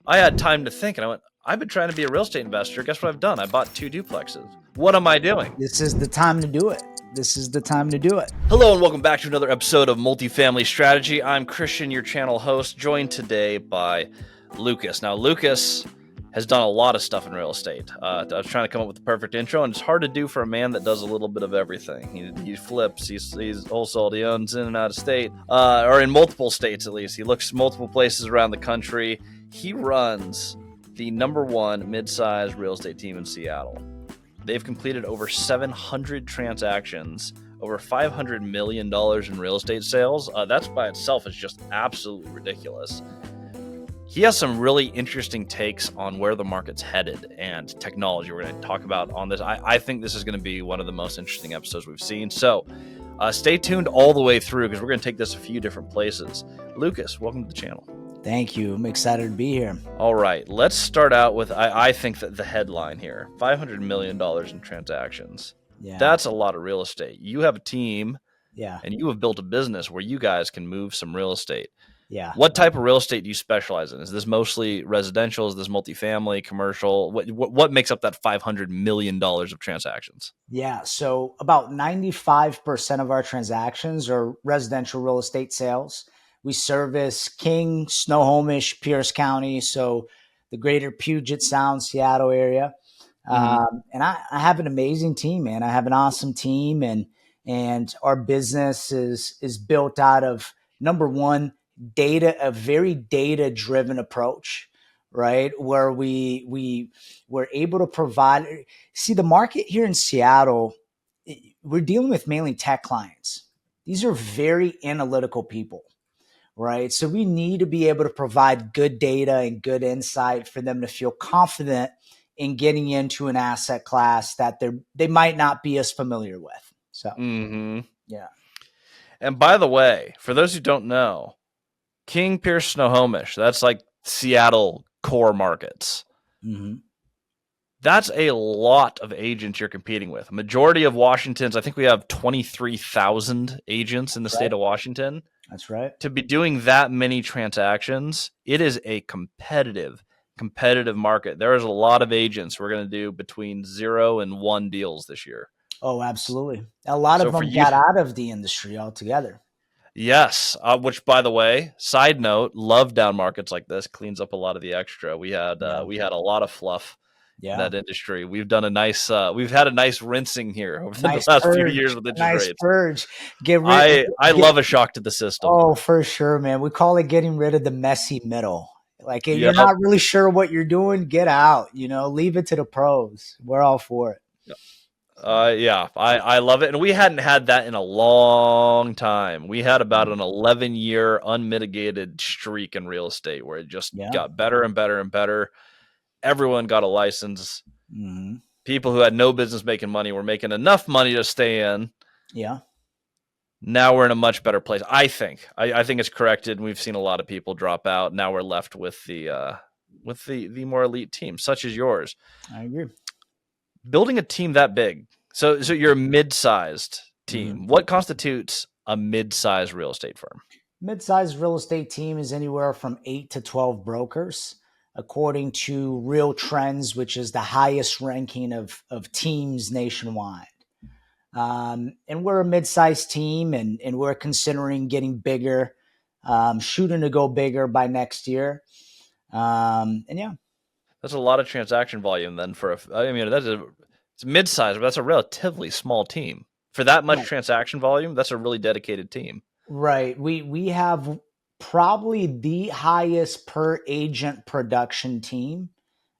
I had time to think, and I went, I've been trying to be a real estate investor. Guess what I've done? I bought 2 duplexes. What am I doing? This is the time to do it. This is the time to do it. Hello, and welcome back to another episode of Multifamily Strategy. I'm Christian, your channel host, joined today by Lucas. Now, Lucas has done a lot of stuff in real estate. I was trying to come up with the perfect intro, and it's hard to do for a man that does a little bit of everything. He flips, he's wholesaled, he owns in and out of state, or in multiple states at least. He looks multiple places around the country. He runs the #1 mid-sized real estate team in Seattle. They've completed over 700 transactions, over $500 million in real estate sales. That's by itself is just absolutely ridiculous. He has some really interesting takes on where the market's headed and technology we're going to talk about on this. I think this is going to be one of the most interesting episodes we've seen. So stay tuned all the way through because we're going to take this a few different places. Lucas, welcome to the channel. Thank you. I'm excited to be here. All right, let's start out with, I think that the headline here, $500 million in transactions. Yeah. That's a lot of real estate. You have a team, Yeah. and you have built a business where you guys can move some real estate. Yeah. What type of real estate do you specialize in? Is this mostly residential? Is this multifamily, commercial? What makes up that $500 million of transactions? Yeah. So about 95% of our transactions are residential real estate sales. We service King, Snohomish, Pierce County, so the greater Puget Sound, Seattle area. And I have an amazing team, man. I have an awesome team, and our business is built out of #1 data, a very data driven approach, right? Where we're able to provide. See, the market here in Seattle, we're dealing with mainly tech clients. These are very analytical people. Right. So we need to be able to provide good data and good insight for them to feel confident in getting into an asset class that they might not be as familiar with. So, yeah. And by the way, for those who don't know, King, Pierce, Snohomish, that's like Seattle core markets. That's a lot of agents you're competing with. Majority of Washington's, I think we have 23,000 agents in the state of Washington. That's right. To be doing that many transactions, it is a competitive market. There is a lot of agents we're going to do between 0 and 1 deals this year. Oh, absolutely. A lot of them got out of the industry altogether. Yes, which, by the way, side note, love down markets like this. Cleans up a lot of the extra. We had a lot of fluff in that industry. We've done we've had a nice rinsing here over the last few years with interest rates. Purge. I love a shock to the system. Oh, for sure, man. We call it getting rid of the messy middle. Like, if you're not really sure what you're doing, get out, leave it to the pros. We're all for it. I love it. And we hadn't had that in a long time. We had about an 11-year unmitigated streak in real estate where it just got better and better and better. Everyone got a license. People who had no business making money were making enough money to stay in. Yeah. Now we're in a much better place. I think it's corrected. And we've seen a lot of people drop out. Now we're left with the more elite teams, such as yours. I agree. Building a team that big. So you're a mid-sized team. What constitutes a mid-sized real estate firm? Mid-sized real estate team is anywhere from 8 to 12 brokers, according to Real Trends, which is the highest ranking of teams nationwide. And we're a mid-sized team, and we're considering getting bigger, shooting to go bigger by next year. That's a lot of transaction volume then it's mid-sized, but that's a relatively small team. For that much transaction volume, that's a really dedicated team. Right. We have probably the highest per agent production team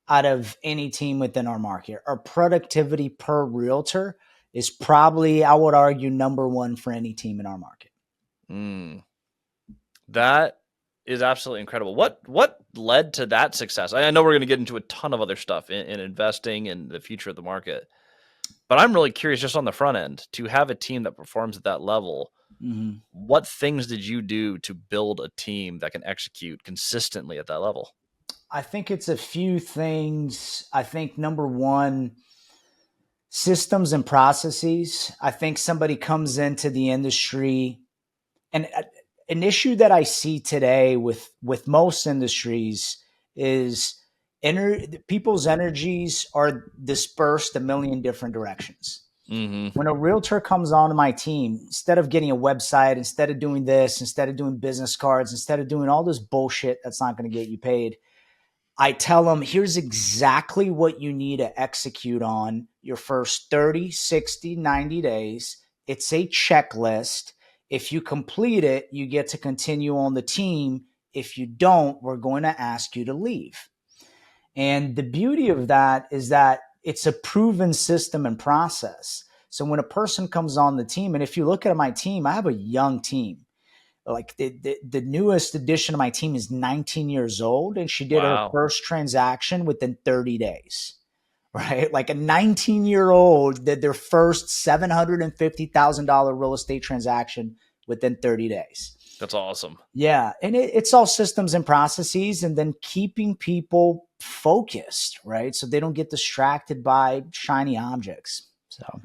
out of any team within our market. Our productivity per realtor is probably, I would argue, #1 for any team in our market. That is absolutely incredible. What led to that success? I know we're going to get into a ton of other stuff in investing and the future of the market, but I'm really curious just on the front end to have a team that performs at that level. What things did you do to build a team that can execute consistently at that level? I think it's a few things. I think #1, systems and processes. I think somebody comes into the industry, and an issue that I see today with most industries is people's energies are dispersed a million different directions. Mm-hmm. When a realtor comes onto my team, instead of getting a website, instead of doing this, instead of doing business cards, instead of doing all this bullshit that's not going to get you paid, I tell them, here's exactly what you need to execute on your first 30, 60, 90 days. It's a checklist. If you complete it, you get to continue on the team. If you don't, we're going to ask you to leave. And the beauty of that is that it's a proven system and process. So when a person comes on the team, and if you look at my team, I have a young team. Like the newest addition to my team is 19 years old, and she did her Wow. first transaction within 30 days. Right? Like a 19-year-old did their first $750,000 real estate transaction within 30 days. That's awesome. Yeah. And it's all systems and processes, and then keeping people focused, right? So they don't get distracted by shiny objects. So,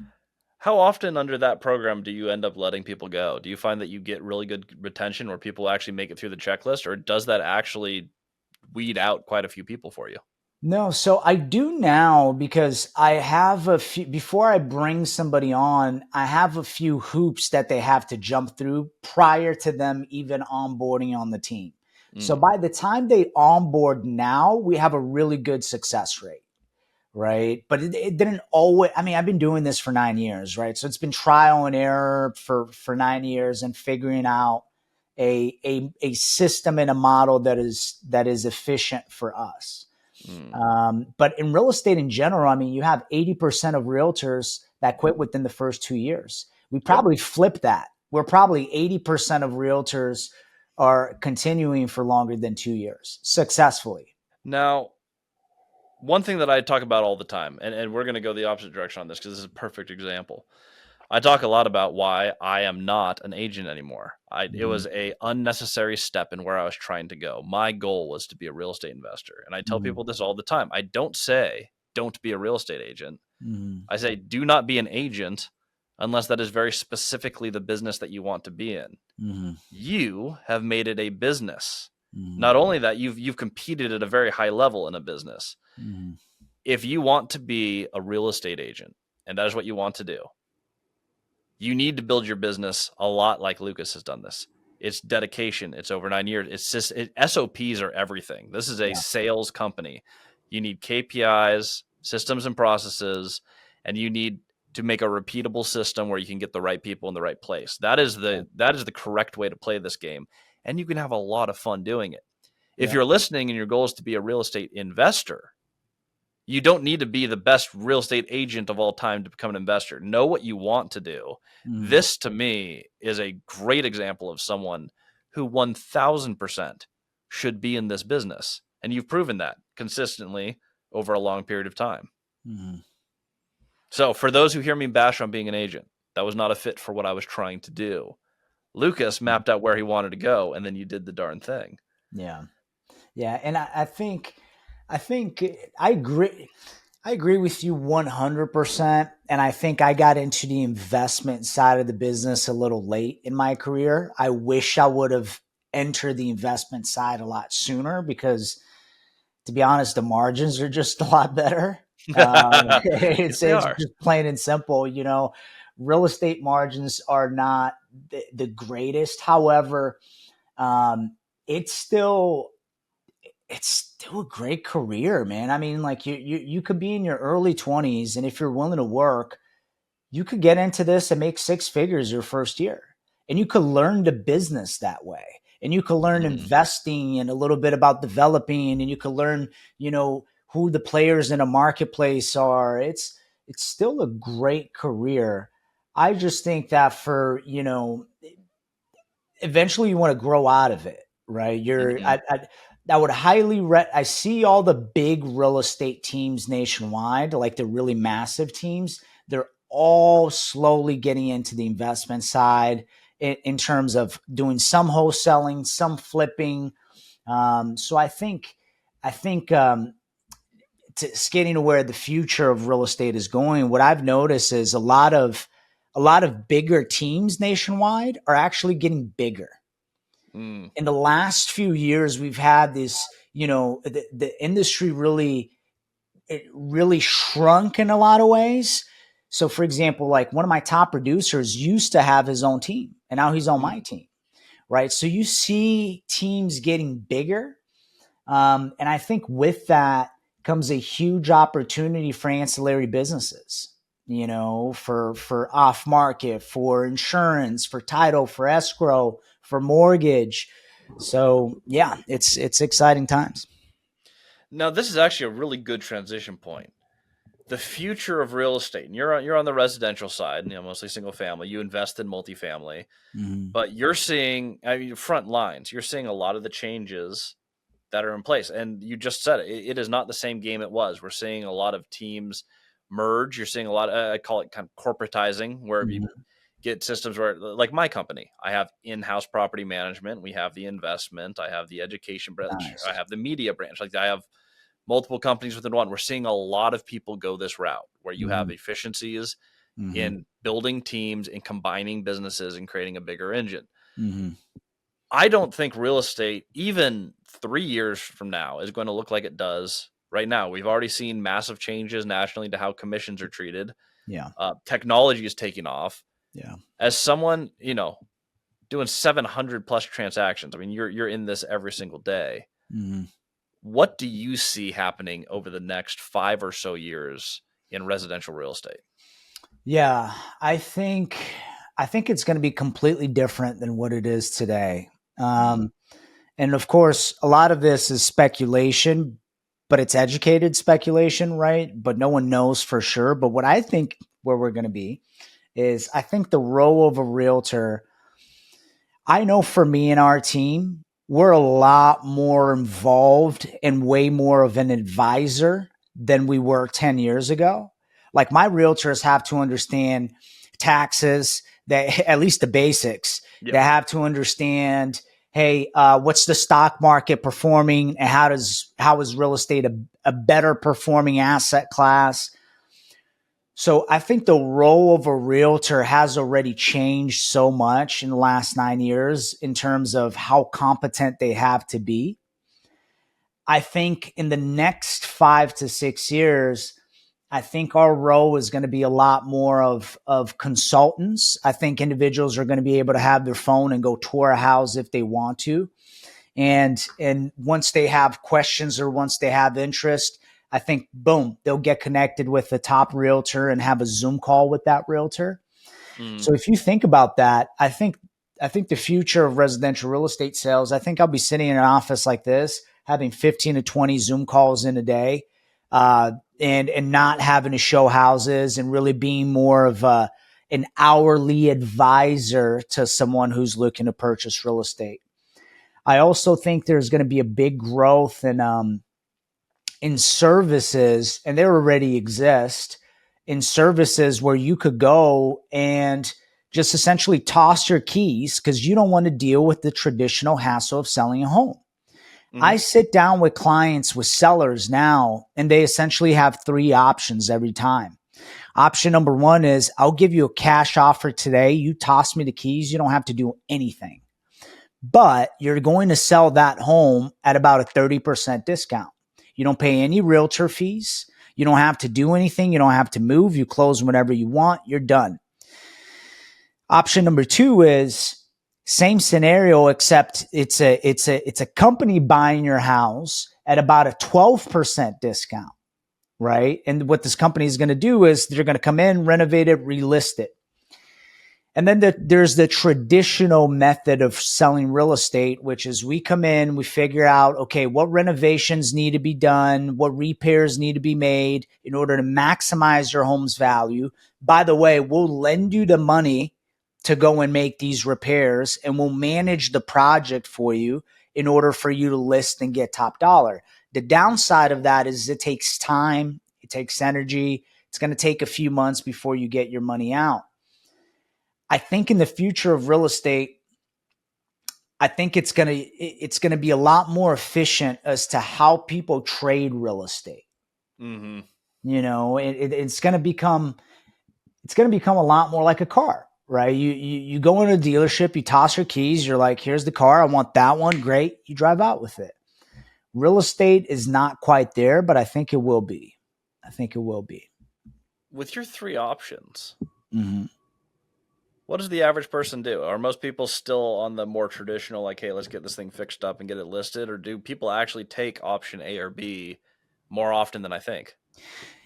How often under that program do you end up letting people go? Do you find that you get really good retention where people actually make it through the checklist, or does that actually weed out quite a few people for you? no, so I do now because I have a few, before I bring somebody on, I have a few hoops that they have to jump through prior to them even onboarding on the team. So Mm. by the time they onboard now, we have a really good success rate, right? But it didn't always, I mean, I've been doing this for 9 years, right? So it's been trial and error for 9 years and figuring out a system and a model that is efficient for us. Mm. But in real estate in general, I mean, you have 80% of realtors that quit within the first 2 years. We Yep. probably flip that. We're probably 80% of realtors are continuing for longer than 2 years successfully. Now, one thing that I talk about all the time, and we're going to go the opposite direction on this because this is a perfect example. I talk a lot about why I am not an agent anymore. It was a unnecessary step in where I was trying to go. My goal was to be a real estate investor. And I tell Mhm. people this all the time. I don't say don't be a real estate agent. Mhm. I say do not be an agent unless that is very specifically the business that you want to be in. Mhm. You have made it a business. Mhm. Not only that, you've competed at a very high level in a business. Mhm. If you want to be a real estate agent, and that is what you want to do, you need to build your business a lot like Lucas has done this. It's dedication. It's over 9 years. It's just SOPs are everything. This is a Yeah. sales company. You need KPIs, systems and processes, and you need to make a repeatable system where you can get the right people in the right place. That is the correct way to play this game, and you can have a lot of fun doing it. If Yeah. you're listening and your goal is to be a real estate investor, you don't need to be the best real estate agent of all time to become an investor. Know what you want to do. Mhm. This, to me, is a great example of someone who 1000% should be in this business. And you've proven that consistently over a long period of time. Mhm. So, for those who hear me bash on being an agent, that was not a fit for what I was trying to do. Lucas mapped out where he wanted to go, and then you did the darn thing. Yeah. Yeah. And I think I agree. I agree with you 100%. And I think I got into the investment side of the business a little late in my career. I wish I would have entered the investment side a lot sooner because, to be honest, the margins are just a lot better. Yes, they It's are. just plain and simple. You know, real estate margins are not the greatest. However, um, it's still it's still a great career, man. I mean, like you could be in your early 20s, and if you're willing to work, you could get into this and make six figures your first year. And you could learn the business that way. And you could learn Mm. investing and a little bit about developing, and you could learn, you know, who the players in a marketplace are. It's still a great career. I just think that for, you know, eventually you want to grow out of it, right? Hmm. I would highly I see all the big real estate teams nationwide, like the really massive teams. They're all slowly getting into the investment side in terms of doing some wholesaling, some flipping. So I think skating to where the future of real estate is going, what I've noticed is a lot of bigger teams nationwide are actually getting bigger. Mm. In the last few years, we've had this the industry really shrunk in a lot of ways. So for example, like one of my top producers used to have his own team and now he's on Mm. my team, right? So you see teams getting bigger. And I think with that comes a huge opportunity for ancillary businesses, for off market, for insurance, for title, for escrow, for mortgage. So yeah, it's exciting times. Now, this is actually a really good transition point. The future of real estate, and you're on the residential side, mostly single family. You invest in multifamily, Mm-hmm. but you're seeing, I mean, front lines. You're seeing a lot of the changes that are in place, and you just said it is not the same game it was. We're seeing a lot of teams merge. You're seeing a lot. I call it kind of corporatizing, where you Mm-hmm. get systems where, like my company, I have in-house property management, we have the investment, I have the education branch, I Nice. have the media branch. Like I have multiple companies within one. We're seeing a lot of people go this route where you have Mm-hmm. efficiencies Mm-hmm. in building teams and combining businesses and creating a bigger engine. Mm-hmm. I don't think real estate, even 3 years from now, is going to look like it does right now. We've already seen massive changes nationally to how commissions are treated. Yeah. Technology is taking off. Yeah. As someone, doing 700 plus transactions, I mean, you're in this every single day. Mm-hmm. What do you see happening over the next 5 or so years in residential real estate? Yeah, I think it's going to be completely different than what it is today. Mm, Um, and of course, a lot of this is speculation, but it's educated speculation, right? But no one knows for sure. But what I think where we're going to be is I think the role of a realtor, I know for me and our team, we're a lot more involved and way more of an advisor than we were 10 years ago. Like my realtors have to understand taxes, that at least the basics. They yep. have to understand, hey, what's the stock market performing and how is real estate a better performing asset class? So I think the role of a realtor has already changed so much in the last 9 years in terms of how competent they have to be. I think in the next 5 to 6 years, I think our role is going to be a lot more of consultants. I think individuals are going to be able to have their phone and go tour a house if they want to. And once they have questions or once they have interest, I think boom, they'll get connected with the top realtor and have a Zoom call with that realtor. Mm, So if you think about that, I think the future of residential real estate sales, I think I'll be sitting in an office like this, having 15 to 20 Zoom calls in a day, and not having to show houses and really being more of an hourly advisor to someone who's looking to purchase real estate. I also think there's going to be a big growth in services, and they already exist in services where you could go and just essentially toss your keys because you don't want to deal with the traditional hassle of selling a home. I hmm sit down with clients with sellers now, and they essentially have three options every time. Option number one is I'll give you a cash offer today. You toss me the keys. You don't have to do anything, but you're going to sell that home at about a 30% discount. You don't pay any realtor fees. You don't have to do anything. You don't have to move. You close whenever you want. You're done. Option number two is same scenario, except it's a company buying your house at about a 12% discount, right? And what this company is going to do is they're going to come in, renovate it, relist it. And then there's the traditional method of selling real estate, which is we come in, we figure out, okay, what renovations need to be done, what repairs need to be made in order to maximize your home's value. By the way, we'll lend you the money to go and make these repairs, and we'll manage the project for you in order for you to list and get top dollar. The downside of that is it takes time, it takes energy. It's going to take a few months before you get your money out. I think in the future of real estate, I think it's gonna be a lot more efficient as to how people trade real estate. hmm It's gonna become a lot more like a car, right? You go in a dealership, you toss your keys, you're like, here's the car, I want that one, great, you drive out with it. Real estate is not quite there, but I think it will be. I think it will be. With your three options, Mm-hmm. what does the average person do? Are most people still on the more traditional, like, hey, let's get this thing fixed up and get it listed? Or do people actually take option A or B more often than I think?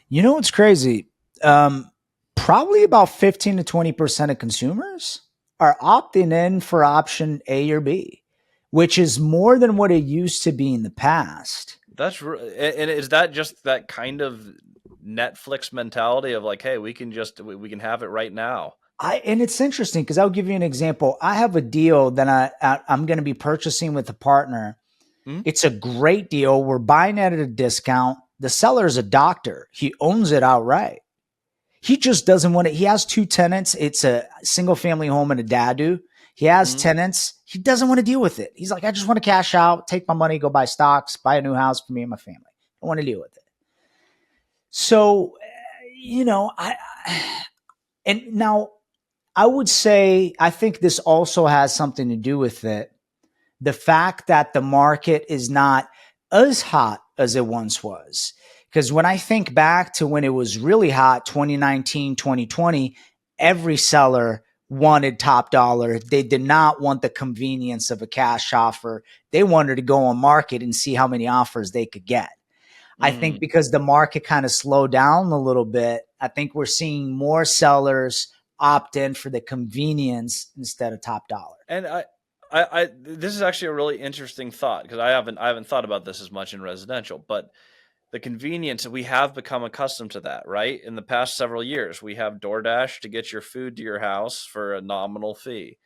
You know what's crazy? Um, Probably about 15 to 20% of consumers are opting in for option A or B, which is more than what it used to be in the past. And is that just that kind of Netflix mentality of like, hey, we can have it right now? And it's interesting because I'll give you an example. I have a deal that I'm going to be purchasing with a partner. Hmm? It's a great deal. We're buying it at a discount. The seller is a doctor. He owns it outright. He just doesn't want it. He has two tenants. It's a single family home and a dadu. He has Hmm? tenants. He doesn't want to deal with it. He's like, I just want to cash out, take my money, go buy stocks, buy a new house for me and my family. I don't want to deal with it. So, and now I would say, I think this also has something to do with it. The fact that the market is not as hot as it once was. Because when I think back to when it was really hot, 2019, 2020, every seller wanted top dollar. They did not want the convenience of a cash offer. They wanted to go on market and see how many offers they could get. I think Mm. because the market kind of slowed down a little bit, I think we're seeing more sellers opt in for the convenience instead of top dollar. And this is actually a really interesting thought because I haven't thought about this as much in residential, but the convenience, we have become accustomed to that, right? In the past several years, we have DoorDash to get your food to your house for a nominal fee.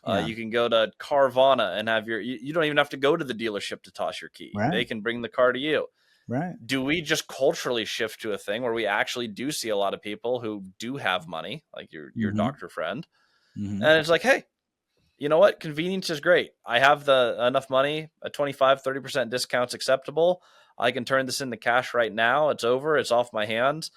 Yeah. You can go to Carvana and have you don't even have to go to the dealership to toss your key. Right. They can bring the car to you. Right. Do we just culturally shift to a thing where we actually do see a lot of people who do have money, like your Mm-hmm. doctor friend, Mm-hmm. and it's like, hey, you know what? Convenience is great. I have the enough money, a 25-30% discount's acceptable. I can turn this into cash right now. It's over. It's off my hands.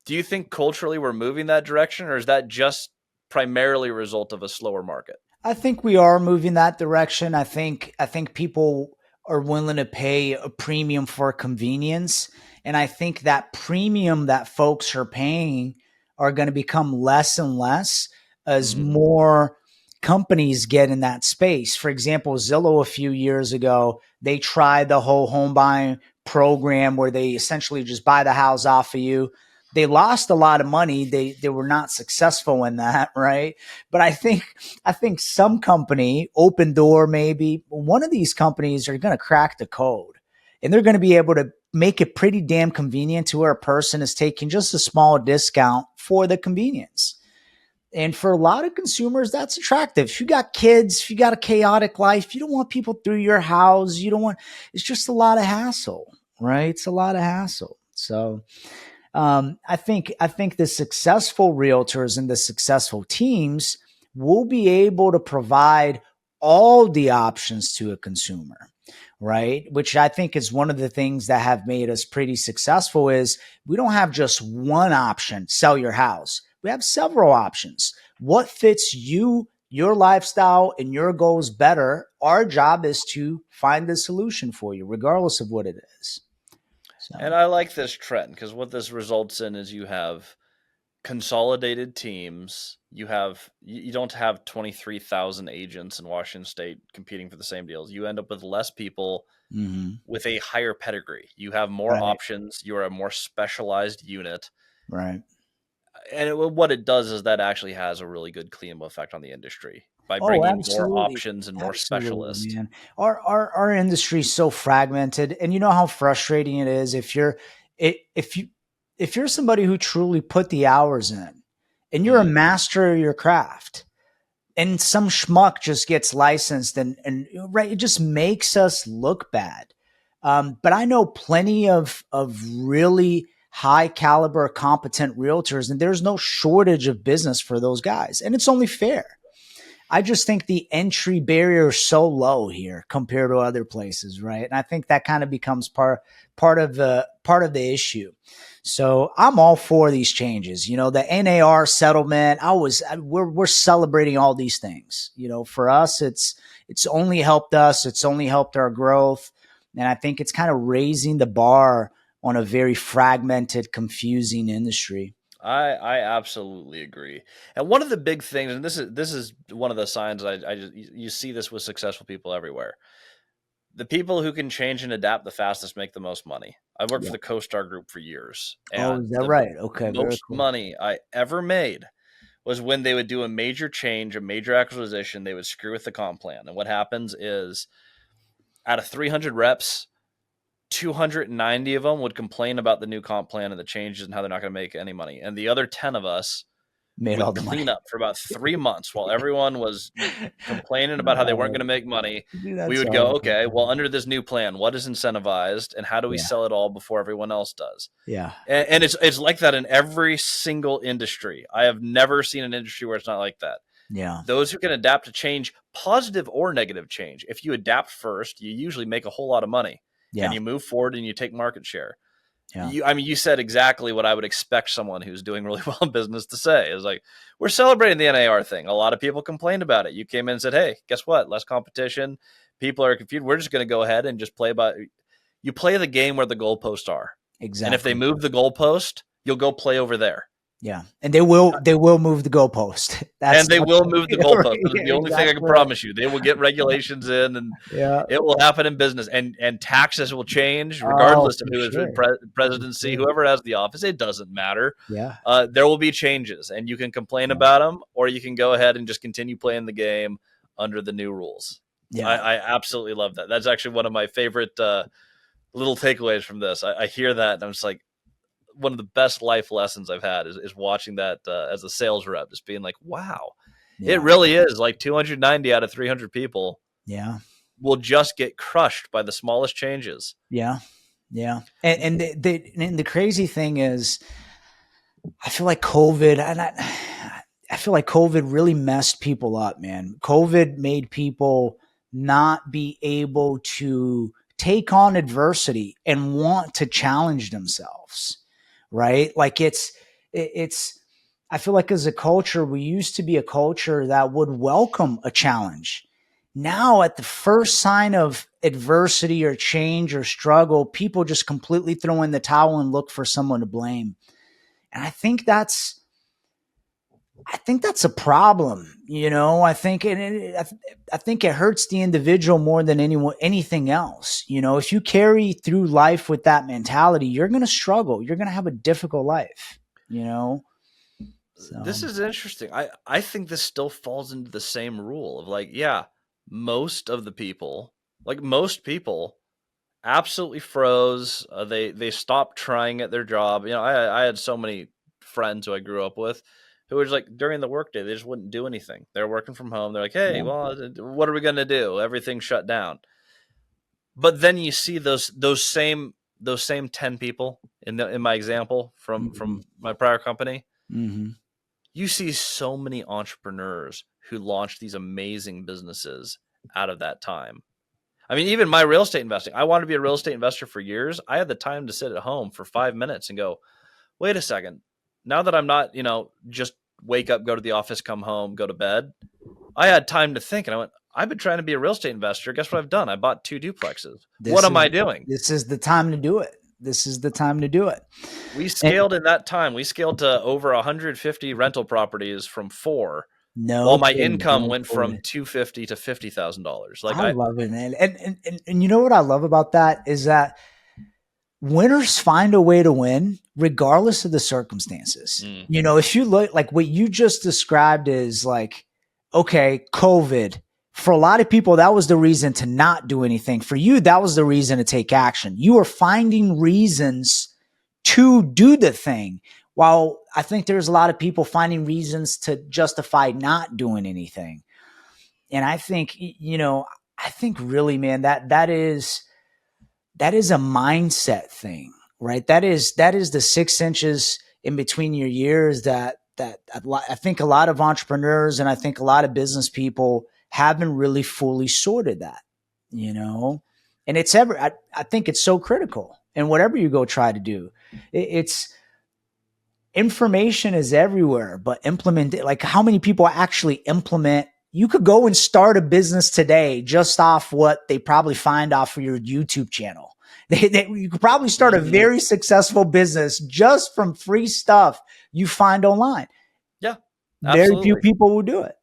Do you think culturally we're moving that direction, or is that just primarily a result of a slower market? I think we are moving that direction. I think people are willing to pay a premium for convenience, and I think that premium that folks are paying are going to become less and less as Mm-hmm. more companies get in that space. For example, Zillow a few years ago, they tried the whole home buying program where they essentially just buy the house off of you. They lost a lot of money. They were not successful in that, right? But I think some company, Open Door, maybe one of these companies are going to crack the code and they're going to be able to make it pretty damn convenient to where a person is taking just a small discount for the convenience. And for a lot of consumers, that's attractive. If you got kids, if you got a chaotic life, you don't want people through your house. You don't want, it's just a lot of hassle, right? It's a lot of hassle. So, I think the successful realtors and the successful teams will be able to provide all the options to a consumer, right? Which I think is one of the things that have made us pretty successful is we don't have just one option, sell your house. We have several options. What fits you, your lifestyle, and your goals better? Our job is to find the solution for you, regardless of what it is. And So, I like this trend because what this results in is you have consolidated teams. You don't have 23,000 agents in Washington State competing for the same deals. You end up with less people mhm. with a higher pedigree. You have more Right, options. You're a more specialized unit. right. And what it does is that actually has a really good cleanup effect on the industry by Oh, bringing more absolutely. options and more Absolutely, specialists. man. Our industry is so fragmented, and you know how frustrating it is if you're I- if you're somebody who truly put the hours in and you're a Mhm. master of your craft and some schmuck just gets licensed and right, it just makes us look bad. But I know plenty of really high caliber, competent realtors, and there's no shortage of business for those guys, and it's only fair. I just think the entry barrier is so low here compared to other places, right? And I think that kind of becomes part of the issue. So I'm all for these changes. You know, the NAR settlement. We're celebrating all these things. You know, for us, it's only helped us. It's only helped our growth. And I think it's kind of raising the bar on a very fragmented, confusing industry. I absolutely agree. And one of the big things, and this is one of the signs I just you see this with successful people everywhere. The people who can change and adapt the fastest make the most money. I've worked for Yeah. the CoStar Group for years, Oh, and is that the right? Okay, very most cool. money I ever made was when they would do a major change, a major acquisition. They would screw with the comp plan, and what happens is, out of 300 reps, 290 of them would complain about the new comp plan and the changes and how they're not going to make any money, and the other 10 of us Made all would the clean money. up for about 3 months while everyone was complaining about how they weren't going to make money. Dude, We that's would go, awesome. okay, well, under this new plan, what is incentivized and how do we Yeah. sell it all before everyone else does? Yeah. And it's like that in every single industry. I have never seen an industry where it's not like that. Yeah. Those who can adapt to change, positive or negative change, if you adapt first, you usually make a whole lot of money and Yeah. you move forward and you take market share. Yeah. You said exactly what I would expect someone who's doing really well in business to say. Is like, we're celebrating the NAR thing. A lot of people complained about it. You came in and said, hey, guess what? Less competition. People are confused. We're just going to go ahead and just you play the game where the goalposts are. And if they Exactly. move the goalpost, you'll go play over there. Yeah. And they will move the goalpost. And they will move the goalpost. That is Yeah, the only thing I can exactly right. promise you. They will get regulations in, and Yeah. it will happen in business. And taxes will change Oh, regardless of for who is in sure. For presidency, sure. whoever has the office. It doesn't matter. Yeah. There will be changes, and you can complain Yeah. about them, or you can go ahead and just continue playing the game under the new rules. Yeah. I absolutely love that. That's actually one of my favorite little takeaways from this. I hear that, and I'm just like, one of the best life lessons I've had is watching that as a sales rep, just being like, wow, it Yeah. really is like 290 out of 300 people Yeah. will just get crushed by the smallest changes. Yeah. Yeah. And the crazy thing is, I feel like I feel like COVID really messed people up, man. COVID made people not be able to take on adversity and want to challenge themselves, right? Like it's I feel like as a culture, we used to be a culture that would welcome a challenge. Now, at the first sign of adversity or change or struggle, people just completely throw in the towel and look for someone to blame. And I think that's a problem. I think it hurts the individual more than anything else. If you carry through life with that mentality, you're going to struggle. You're going to have a difficult life. So This is interesting. I think this still falls into the same rule of like, yeah, most of the people, like most people, absolutely froze. They stopped trying at their job. I had so many friends who I grew up with who was like, during the workday they just wouldn't do anything. They're working from home. They're like, hey, yeah, well, what are we going to do? Everything's shut down. But then you see those same 10 people in my example from hmm my prior company. hmm You see so many entrepreneurs who launched these amazing businesses out of that time. I mean, even my real estate investing, I wanted to be a real estate investor for years. I had the time to sit at home for 5 minutes and go, wait a second. Now that I'm not, just wake up, go to the office, come home, go to bed, I had time to think. And I went, I've been trying to be a real estate investor. Guess what I've done? I bought 2 duplexes. What this am is I doing? this is the time to do it. This is the time to do it. We And scaled in that time. We scaled to over 150 rental properties from 4, while no my kidding, income no went from kidding. 250 to $50,000. Like I love it, man. And you know what I love about that is that winners find a way to win regardless of the circumstances. mm, If you look like what you just described is like, okay, COVID. For a lot of people, that was the reason to not do anything. For you, that was the reason to take action. You are finding reasons to do the thing. While I think there's a lot of people finding reasons to justify not doing anything. And I think really, man, that is a mindset thing, right? That is the 6 inches in between your ears that I think a lot of entrepreneurs and I think a lot of business people haven't really fully sorted that, and I think it's so critical. And whatever you go try to do, it's information is everywhere, but implement it. Like how many people actually implement you could go and start a business today just off what they probably find off of your YouTube channel. You could probably start a very successful business just from free stuff you find online. Yeah, Very few absolutely. people will do it.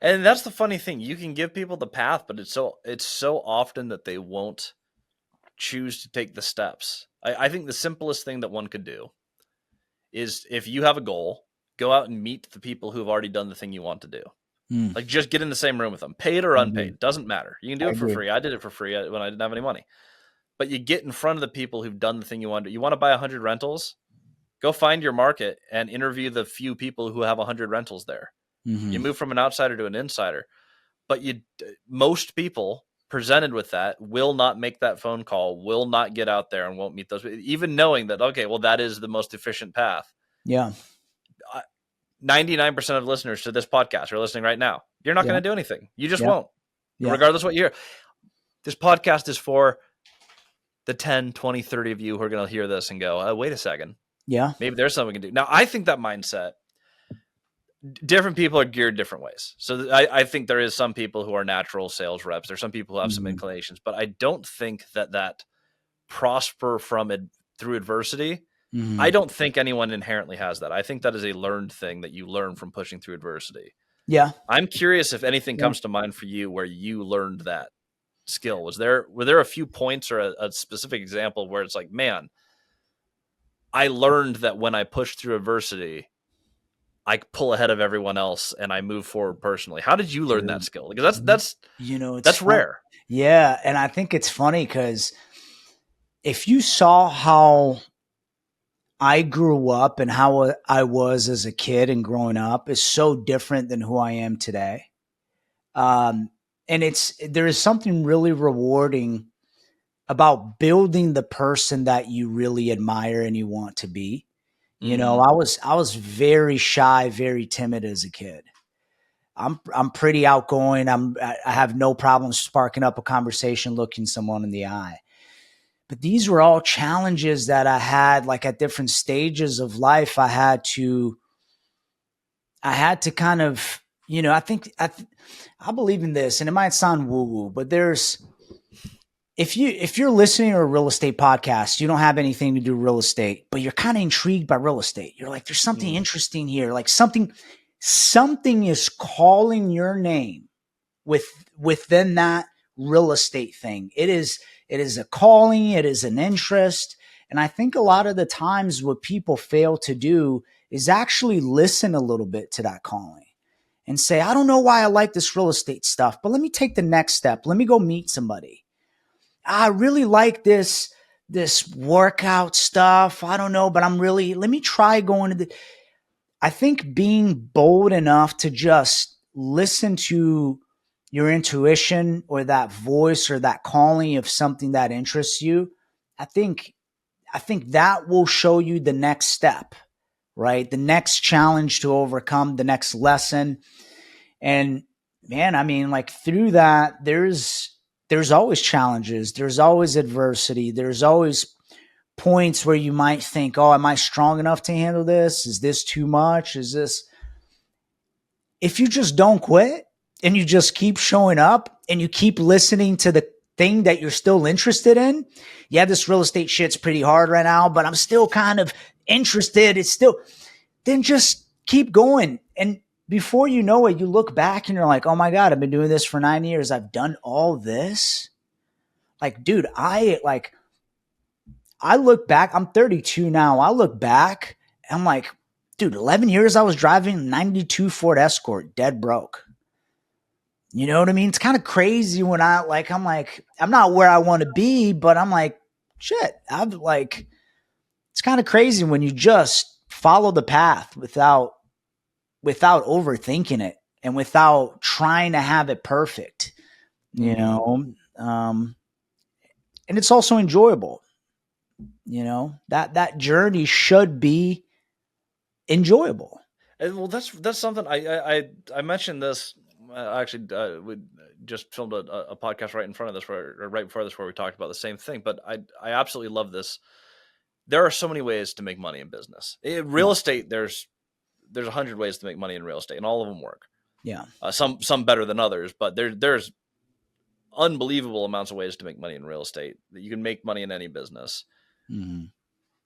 And that's the funny thing. You can give people the path, but it's so often that they won't choose to take the steps. I think the simplest thing that one could do is, if you have a goal, go out and meet the people who've already done the thing you want to do. Mm, Like, just get in the same room with them, paid or I agree. unpaid, doesn't matter. You can do I it for agree. free. I did it for free when I didn't have any money. But you get in front of the people who've done the thing you want to do. You want to buy 100 rentals? Go find your market and interview the few people who have 100 rentals there. You Mm-hmm. move from an outsider to an insider. But most people presented with that will not make that phone call, will not get out there, and won't meet those, even knowing that, okay, well, that is the most efficient path. Yeah. 99% of listeners to this podcast are listening right now. You're not Yeah. going to do anything. You just Yeah. won't, Yeah. regardless of what you hear. This podcast is for the 10, 20, 30 of you who are going to hear this and go, oh, wait a second. Yeah. Maybe there's something we can do. Now, I think that mindset, different people are geared different ways. So I think there is some people who are natural sales reps. There's some people who have some inclinations, but I don't think that prosper from it through adversity. I don't think anyone inherently has that. I think that is a learned thing that you learn from pushing through adversity. Yeah. I'm curious if anything Yeah. comes to mind for you where you learned that skill. Were there a few points or a specific example where it's like, man, I learned that when I push through adversity, I pull ahead of everyone else and I move forward personally. How did you learn that Dude, skill? Because it's that's fun. rare. Yeah. And I think it's funny because if you saw how I grew up and how I was as a kid and growing up is so different than who I am today. And there is something really rewarding about building the person that you really admire and you want to be. You know, Mm-hmm. I was very shy, very timid as a kid. I'm pretty outgoing. I have no problem sparking up a conversation, looking someone in the eye. But these were all challenges that I had, like at different stages of life. I had to kind of, you know, I believe in this, and it might sound woo woo, but if you're listening to a real estate podcast, you don't have anything to do with real estate, but you're kind of intrigued by real estate. You're like, there's something interesting here, like something is calling your name within that real estate thing. It is a calling, it is an interest. And I think a lot of the times what people fail to do is actually listen a little bit to that calling and say, I don't know why I like this real estate stuff, but let me take the next step. Let me go meet somebody. I really like this workout stuff. I don't know, but let me try going to I think being bold enough to just listen to your intuition or that voice or that calling of something that interests you, I think that will show you the next step, right? The next challenge to overcome, the next lesson. And man, I mean, like through that, there's always challenges, there's always adversity, there's always points where you might think, oh, am I strong enough to handle this? Is this too much? Is this if you just don't quit and you just keep showing up and you keep listening to the thing that you're still interested in, yeah, this real estate shit's pretty hard right now, but I'm still kind of interested. Then just keep going. And before you know it, you look back and you're like, oh my God, I've been doing this for 9 years. I've done all this. Like, dude, I look back, I'm 32 now. I look back, I'm like, dude, 11 years I was driving 92 Ford Escort, dead broke. You know what I mean? It's kind of crazy when I'm not where I want to be, but I'm like, shit, it's kind of crazy when you just follow the path without overthinking it and without trying to have it perfect, you know? And it's also enjoyable, you know, that journey should be enjoyable. Well, that's something I mentioned this. Actually, we just filmed a podcast right in front of this, or right before this, where we talked about the same thing. But I absolutely love this. There are so many ways to make money in business. In real estate, there's 100 ways to make money in real estate, and all of them work. Yeah. Some better than others, but there's unbelievable amounts of ways to make money in real estate. You can make money in any business. Hmm.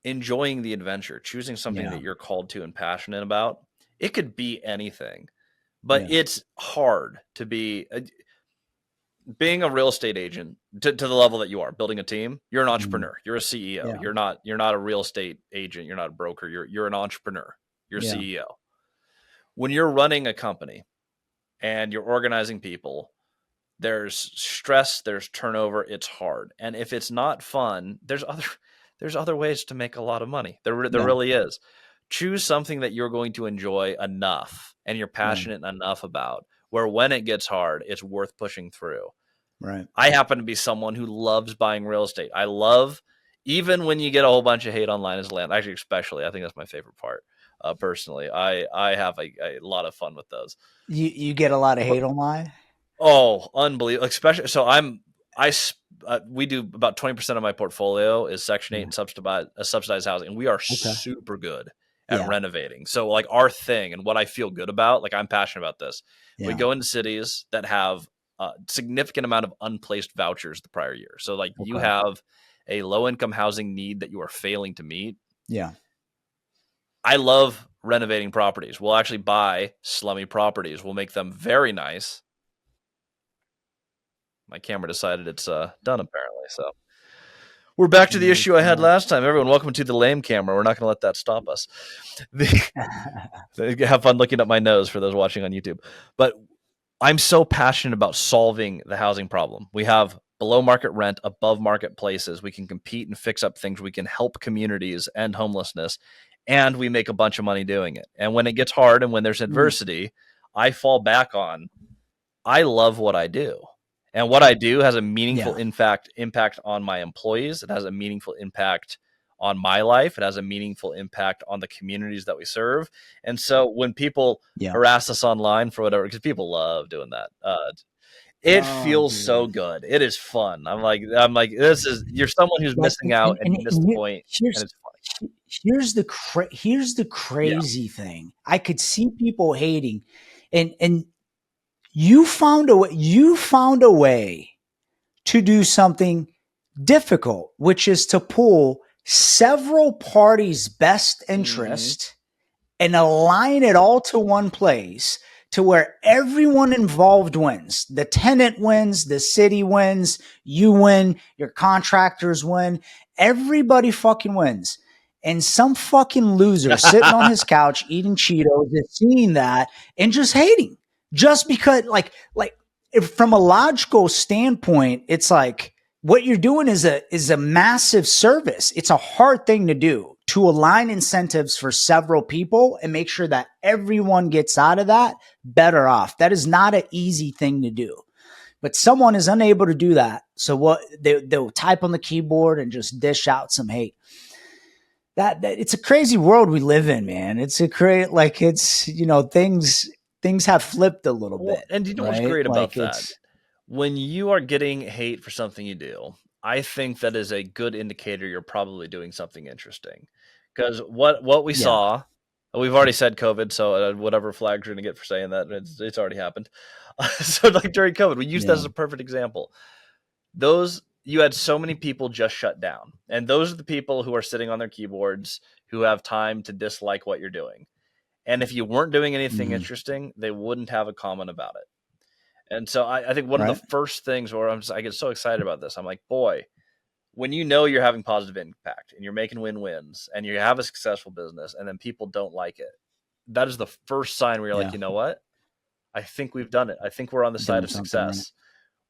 Enjoying the adventure, choosing something Yeah. that you're called to and passionate about. It could be anything, but Yeah. it's hard to be being a real estate agent to the level that you are building a team. You're an Hmm. entrepreneur. You're a CEO. Yeah. You're not a real estate agent. You're not a broker. You're an entrepreneur. You're a Yeah. CEO. When you're running a company and you're organizing people, there's stress, there's turnover, it's hard. And if it's not fun, there's other ways to make a lot of money. There Yeah. really is. Choose something that you're going to enjoy enough and you're Yeah. passionate enough about, where when it gets hard, it's worth pushing through. Right. I happen to be someone who loves buying real estate. I love, even when you get a whole bunch of hate online as land, actually, especially, I think that's my favorite part. Personally, I have a lot of fun with those. You get a lot of hate online. Oh, unbelievable! Especially, so we do about 20% of my portfolio is Section 8 Yeah. and subsidized housing, and we are Okay. super good at Yeah. renovating. So, like, our thing and what I feel good about, like, I'm passionate about this. We Yeah. go into cities that have a significant amount of unplaced vouchers the prior year. So, like, you Okay. have a low income housing need that you are failing to meet. Yeah. I love renovating properties. We'll actually buy slummy properties. We'll make them very nice. My camera decided it's done apparently. So we're back to the No issue I had problem. last time. Everyone, welcome to the lame camera. We're not going to let that stop us. Have fun looking at my nose for those watching on YouTube. But I'm so passionate about solving the housing problem. We have below market rent, above market places. We can compete and fix up things. We can help communities end homelessness, and we make a bunch of money doing it. And when it gets hard and when there's Mm. adversity, I fall back on I love what I do. And what I do has a meaningful Yeah. impact on my employees. It has a meaningful impact on my life. It has a meaningful impact on the communities that we serve. And so when people Yeah. harass us online for whatever, because people love doing that, it Oh, feels so dude. good. It is fun. I'm like, you're someone who's Like, missing out and you missed the point, and here's it's funny. here's the Yeah. crazy thing. I could see people hating, and you found a way to do something difficult, which is to pull several parties' best Mm-hmm. interest and align it all to one place to where everyone involved wins. The tenant wins, the city wins, you win, your contractors win, everybody fucking wins. And some fucking loser sitting on his couch eating Cheetos is seeing that and just hating. Just because, like if from a logical standpoint, it's like what you're doing is a massive service. It's a hard thing to do, to align incentives for several people and make sure that everyone gets out of that better off. That is not an easy thing to do. But someone is unable to do that. So what they'll type on the keyboard and just dish out some hate. That it's a crazy world we live in, man. It's a crazy, like, it's, things have flipped a little Well, bit, and you know what's right? great about Like, that? it's When you are getting hate for something you do, I think that is a good indicator you're probably doing something interesting. Because what we yeah, saw, we've already said COVID, so whatever flags you're gonna get for saying that, it's already happened. So like during COVID, we used that yeah, as a perfect example. Those you had so many people just shut down, and those are the people who are sitting on their keyboards who have time to dislike what you're doing. And if you weren't doing anything hmm, interesting, they wouldn't have a comment about it. And so I think one of the right, first things where I get so excited about this, I'm like, boy, when you know you're having positive impact and you're making win-wins and you have a successful business and then people don't like it, that is the first sign where you're like, yeah, you know what? I think we've done it. I think we're on the side doing of something right, success.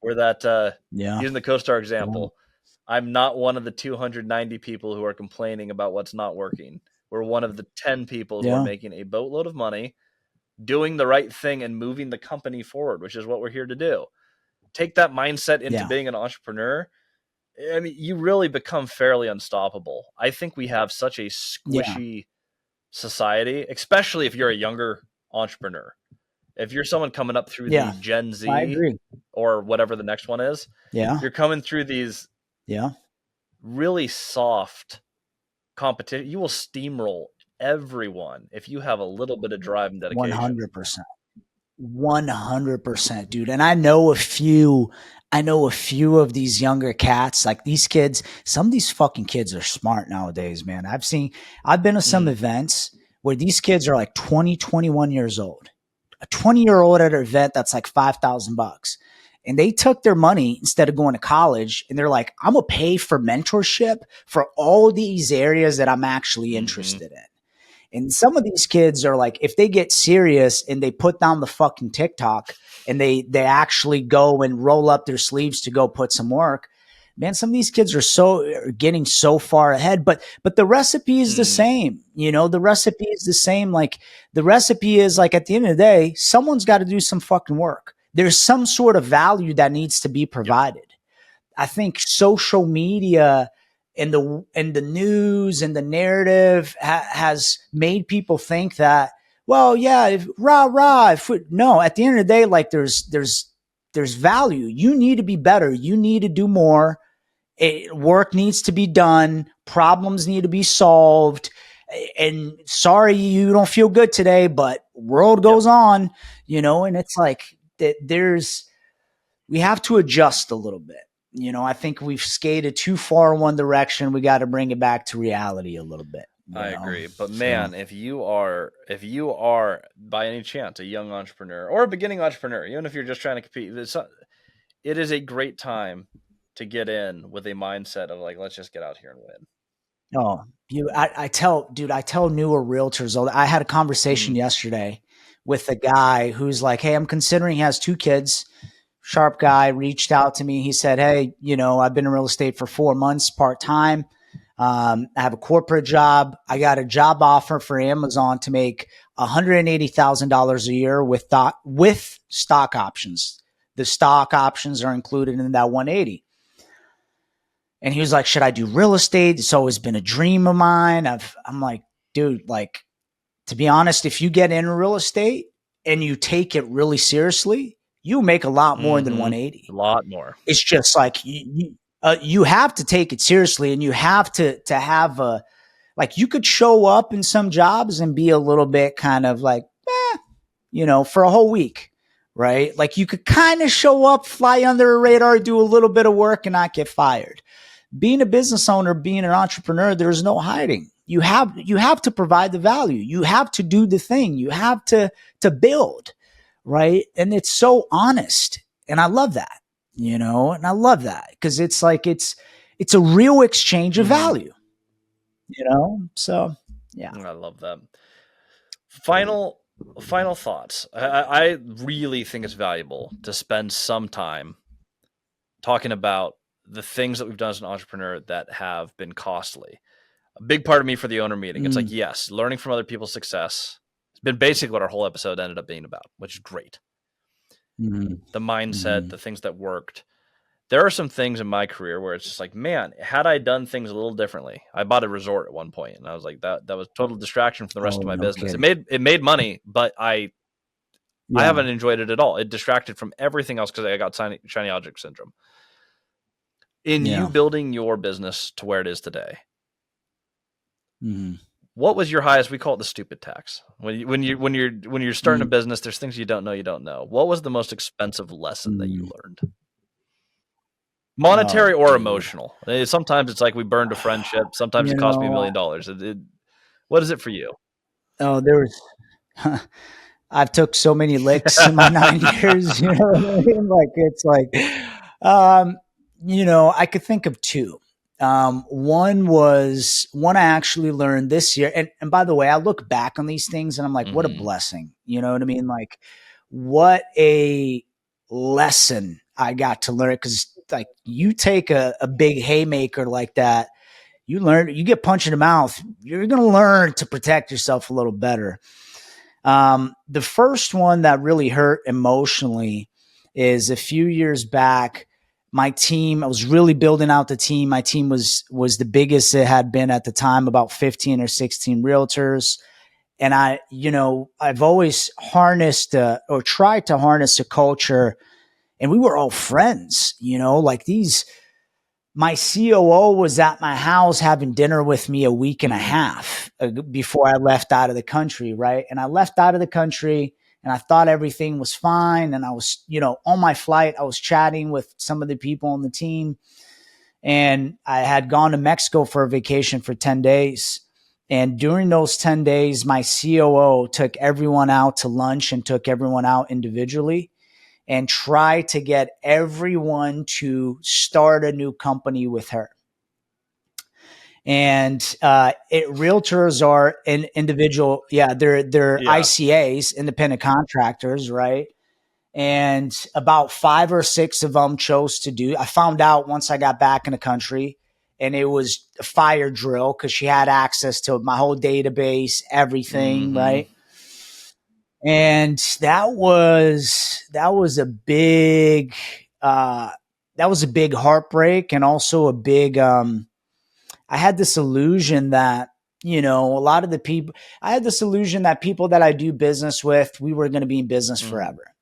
We're that, yeah, using the CoStar yeah, example, I'm not one of the 290 people who are complaining about what's not working. We're one of the 10 people who are yeah, making a boatload of money, doing the right thing and moving the company forward, which is what we're here to do. Take that mindset into yeah, being an entrepreneur. I mean, you really become fairly unstoppable. I think we have such a yeah, squishy society, especially if you're a younger entrepreneur. If you're someone coming up through the yeah. Gen I Z agree. or whatever the next one is, Yeah, you're coming through these yeah, really soft competition. You will steamroll everyone if you have a little bit of drive and dedication. 100%. 100%, dude. And I know a few of these younger cats, like these kids, some of these fucking kids are smart nowadays, man. I've been to some Mm, events where these kids are like 20, 21 years old. A 20-year-old at an event that's like $5,000. And they took their money instead of going to college and they're like, I'm going to pay for mentorship for all these areas that I'm actually hmm. interested in. And some of these kids are like, if they get serious and they put down the fucking TikTok and they actually go and roll up their sleeves to go put some work, man, some of these kids are getting so far ahead. But the recipe is the Mm, same. The recipe is the same. Like the recipe is like at the end of the day, someone's got to do some fucking work. There's some sort of value that needs to be yep. provided. I think social media and the news and the narrative has made people think that, well, yeah, if, rah rah. No, at the end of the day, like there's value. You need to be better. You need to do more. Work needs to be done. Problems need to be solved. And sorry, you don't feel good today, but world Yep. goes on, and it's like that. We have to adjust a little bit. I think we've skated too far one direction. We got to bring it back to reality a little bit, I agree. But So, man, if you are by any chance a young entrepreneur or a beginning entrepreneur, even if you're just trying to compete, it is a great time to get in with a mindset of like, let's just get out here and win. oh, I tell newer realtors, I had a conversation Mm, yesterday with a guy who's like, hey, I'm considering he has two kids. Sharp guy reached out to me. He said, hey, I've been in real estate for 4 months part time. I have a corporate job. I got a job offer for Amazon to make $180,000 a year with stock options. The stock options are included in that 180. And he was like, should I do real estate? It's always been a dream of mine. I'm like, dude, like, to be honest, if you get into real estate and you take it really seriously, you make a lot more than mm-hmm. A 180. lot more. It's just like you have to take it seriously, and you have to have a, like, you could show up in some jobs and be a little bit kind of like, for a whole week, right? Like you could kind of show up, fly under a radar, do a little bit of work and not get fired. Being a business owner, being an entrepreneur, there's no hiding. You have to provide the value. You have to do the thing. You have to build, right? And it's so honest. And I love that, and I love that because it's like it's a real exchange of Mm-hmm. value. So yeah. I love that. Final thoughts. I really think it's valuable to spend some time talking about the things that we've done as an entrepreneur that have been costly. A big part of me for the owner meeting, it's like, Mm, yes, learning from other people's success has been basically what our whole episode ended up being about, which is great. mm, The mindset, mm, the things that worked. There are some things in my career where it's just like, man, had I done things a little differently. I bought a resort at one point and I was like, that was total distraction from the rest of oh, my no business. It kidding. made money, but I Yeah. haven't enjoyed it at all. It distracted from everything else because I got shiny object syndrome. In you Yeah. building your business to where it is today, Mm, what was your highest? We call it the stupid tax. When you're starting a mm, business, there's things you don't know. What was the most expensive lesson that you mm. learned? Oh, Monetary or dude. emotional? Sometimes it's like we burned a friendship. Sometimes You it cost me $1 know, million. What is it for you? oh, there was I've took so many licks in my 9 years, you know what I mean? Like, it's like, um, I could think of two. One I actually learned this year. And by the way, I look back on these things and I'm like, what a Mm-hmm. blessing. You know what I mean? Like, what a lesson I got to learn. Cause like you take a big haymaker like that, you get punched in the mouth. You're going to learn to protect yourself a little better. The first one that really hurt emotionally is a few years back. My team, I was really building out the team. My team was the biggest it had been at the time, about 15 or 16 realtors. And I've always harnessed or tried to harness a culture, and we were all friends, like these. My COO was at my house having dinner with me a week and a Mm-hmm. half before I left out of the country, right? And I left out of the country and I thought everything was fine. And I was, on my flight, I was chatting with some of the people on the team, and I had gone to Mexico for a vacation for 10 days. And during those 10 days, my COO took everyone out to lunch and took everyone out individually and tried to get everyone to start a new company with her. And realtors are an individual, they're Yeah. ICAs, independent contractors, right? And about 5 or 6 of them chose to do. I found out once I got back in the country, and it was a fire drill because she had access to my whole database, everything, right? And that was a big heartbreak, and also a big I had this illusion that, a lot of the people, I had this illusion that people that I do business with, we were going to be in business forever.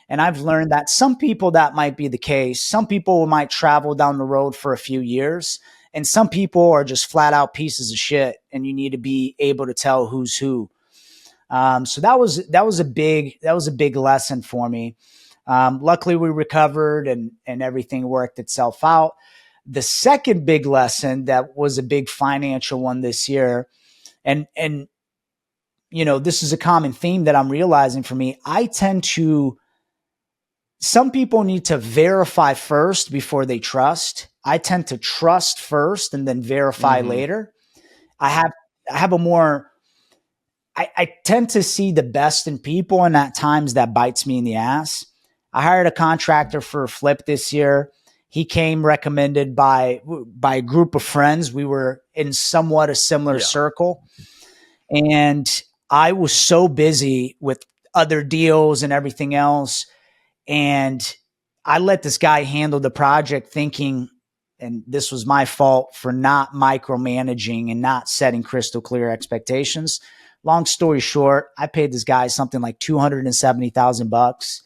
And I've learned that some people that might be the case. Some people might travel down the road for a few years, and some people are just flat out pieces of shit, and you need to be able to tell who's who. So that was a big lesson for me. Luckily, we recovered, and everything worked itself out. The second big lesson that was a big financial one this year, and this is a common theme that I'm realizing for me. Some people need to verify first before they trust. I tend to trust first and then verify later. I have I have a more I tend to see the best in people, and at times that bites me in the ass. I hired a contractor for a flip this year. He came recommended by a group of friends. We were in somewhat a similar circle, and I was so busy with other deals and everything else, and I let this guy handle the project, thinking, and this was my fault for not micromanaging and not setting crystal clear expectations. Long story short, I paid this guy something like $270,000,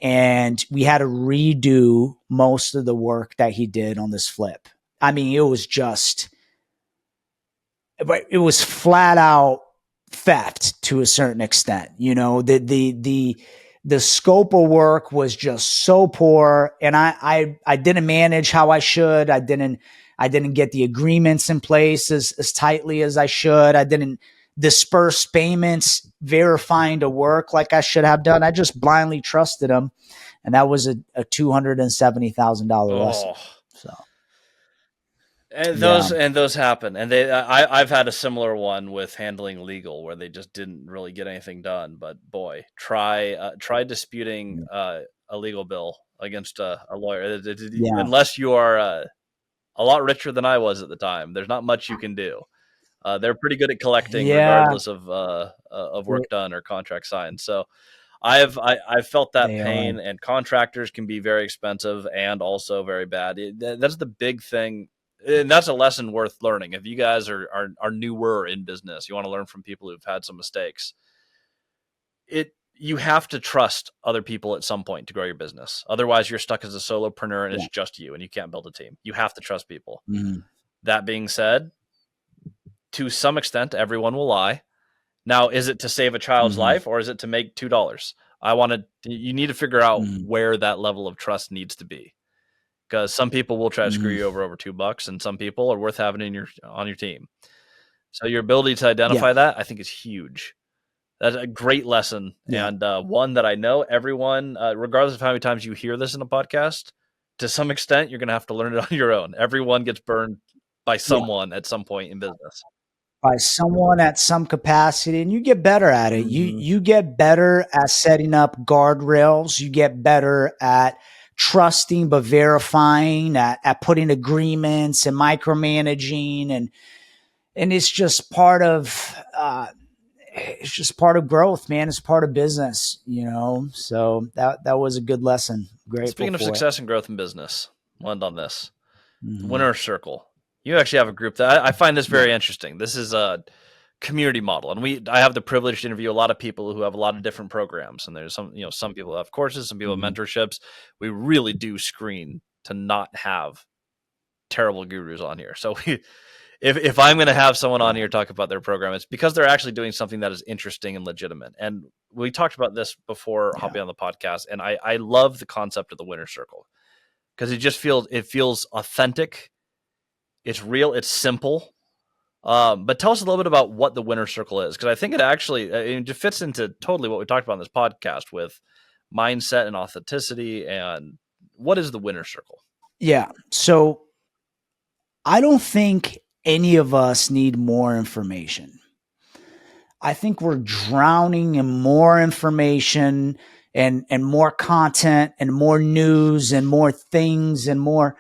and we had to redo most of the work that he did on this flip. I mean, it was flat out theft to a certain extent. The scope of work was just so poor, and I didn't manage how I should. I didn't get the agreements in place as tightly as I should. I didn't disperse payments verifying the work like I should have done. I just blindly trusted him, and that was a $270,000 lesson. So And yeah, those happen, and I've had a similar one with handling legal where they just didn't really get anything done. But boy, try disputing a legal bill against a lawyer. yeah, Unless you are a lot richer than I was at the time, there's not much you can do. They're pretty good at collecting, yeah. regardless of work done or contract signed. So I've felt that They are. pain, and contractors can be very expensive and also very bad. That's the big thing, and that's a lesson worth learning. If you guys are newer in business, you want to learn from people who've had some mistakes. You have to trust other people at some point to grow your business. Otherwise, you're stuck as a solopreneur and Yeah. it's just you, and you can't build a team. You have to trust people. Mhm. That being said, to some extent, everyone will lie. Now, is it to save a child's Mhm. life, or is it to make $2? You need to figure out Mhm. where that level of trust needs to be, because some people will try to screw Mhm. you over $2, and some people are worth having on your team. So your ability to Yeah. identify that, I think, is huge. That's a great lesson, Yeah. and one that I know everyone, regardless of how many times you hear this in a podcast, to some extent, you're going to have to learn it on your own. Everyone gets burned by Yeah. someone at some point in business. By someone at some capacity, and you get better at it. You Mhm. you get better at setting up guardrails. You get better at trusting but verifying, at putting agreements and micromanaging, and it's just part of growth, man. It's part of business. So that was a good lesson. Grateful Speaking of for it. success and growth in business, I'll end on this. The Mhm. winner circle. You actually have a group that I find this Yeah. very interesting. This is a community model, and I have the privilege to interview a lot of people who have a lot of different programs. And there's some people have courses, some people have Mhm. mentorships. We really do screen to not have terrible gurus on here. So if I'm going to have someone on here talk about their program, it's because they're actually doing something that is interesting and legitimate. And we talked about this before hopping on the podcast, and I love the concept of the winner circle because it feels authentic, it's real, it's simple. But tell us a little bit about what the winner circle is, because I think it fits into totally what we talked about in this podcast with mindset and authenticity. And what is the winner circle? Yeah. So I don't think any of us need more information. I think we're drowning in more information and more content and more news and more things and more.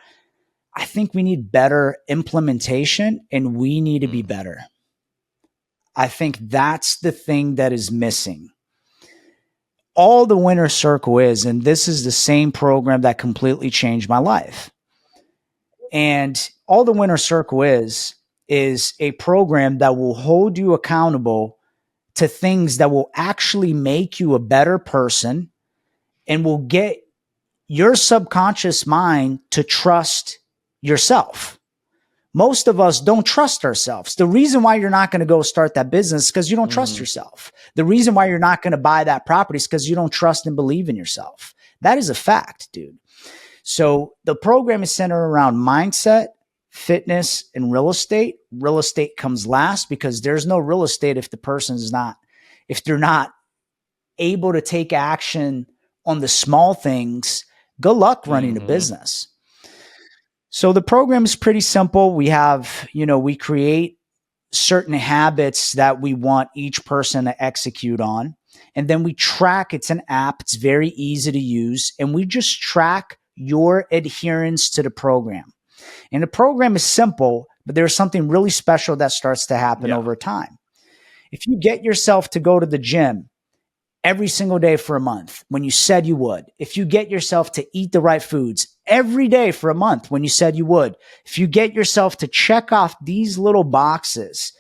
I think we need better implementation, and we need to be better. I think that's the thing that is missing. All the winner circle is, and this is the same program that completely changed my life. And all the winner circle is a program that will hold you accountable to things that will actually make you a better person and will get your subconscious mind to trust yourself. Most of us don't trust ourselves. The reason why you're not going to go start that business is because you don't trust yourself. The reason why you're not going to buy that property is because you don't trust and believe in yourself. That is a fact, dude. So the program is centered around mindset, fitness, and real estate. Real estate comes last because there's no real estate if if they're not able to take action on the small things. Good luck running a business. So the program is pretty simple. We have, we create certain habits that we want each person to execute on. And then we track, it's an app, it's very easy to use. And we just track your adherence to the program. And the program is simple, but there's something really special that starts to happen over time. If you get yourself to go to the gym every single day for a month when you said you would, if you get yourself to eat the right foods every day for a month when you said you would, if you get yourself to check off these little boxes,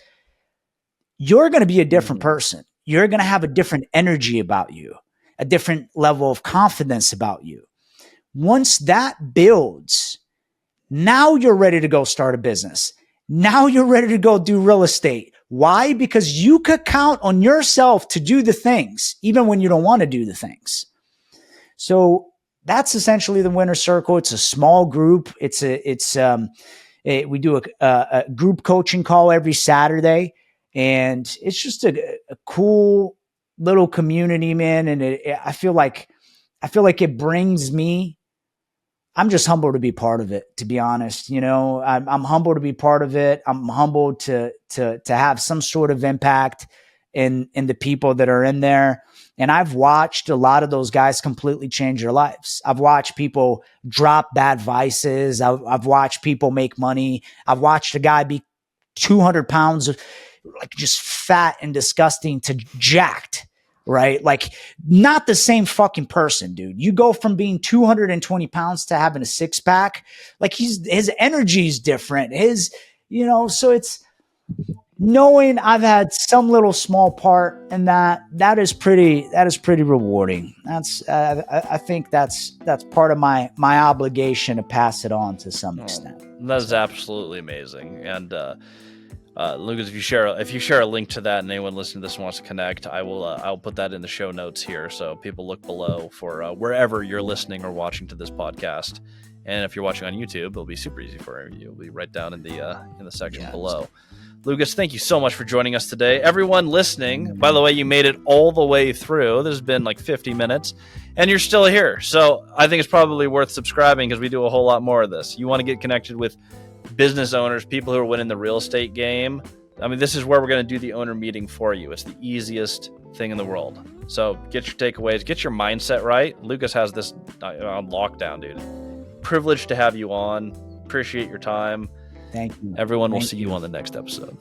you're going to be a different person. You're going to have a different energy about you, a different level of confidence about you. Once that builds, now you're ready to go start a business. Now you're ready to go do real estate. Why? Because you could count on yourself to do the things, even when you don't want to do the things. So that's essentially the winner circle. It's a small group. We do a group coaching call every Saturday, and it's just a cool little community, man. And I feel like it brings me. I'm just humbled to be part of it, to be honest. I'm humbled to be part of it. I'm humbled to have some sort of impact in the people that are in there. And I've watched a lot of those guys completely change their lives. I've watched people drop bad vices. I've watched people make money. I've watched a guy be 200 pounds, like just fat and disgusting, to jacked. Right? Like, not the same fucking person, dude. You go from being 220 pounds to having a six pack. Like, his energy is different. So it's knowing I've had some little small part in that is pretty rewarding. I think that's part of my obligation to pass it on to some extent. That is absolutely amazing. And, Lucas, if you share a link to that and anyone listening to this wants to connect, I'll put that in the show notes here, so people look below for wherever you're listening or watching to this podcast. And if you're watching on YouTube, it'll be super easy for you. It'll be right down in the section below. Lucas, thank you so much for joining us today. Everyone listening, by the way, you made it all the way through. This has been like 50 minutes, and you're still here. So I think it's probably worth subscribing because we do a whole lot more of this. You want to get connected with business owners, people who are winning the real estate game. I mean, this is where we're going to do the owner meeting for you. It's the easiest thing in the world. So get your takeaways, get your mindset right. Lucas has this on lockdown, dude. Privileged to have you on. Appreciate your time. Thank you. Everyone, we'll see you on the next episode.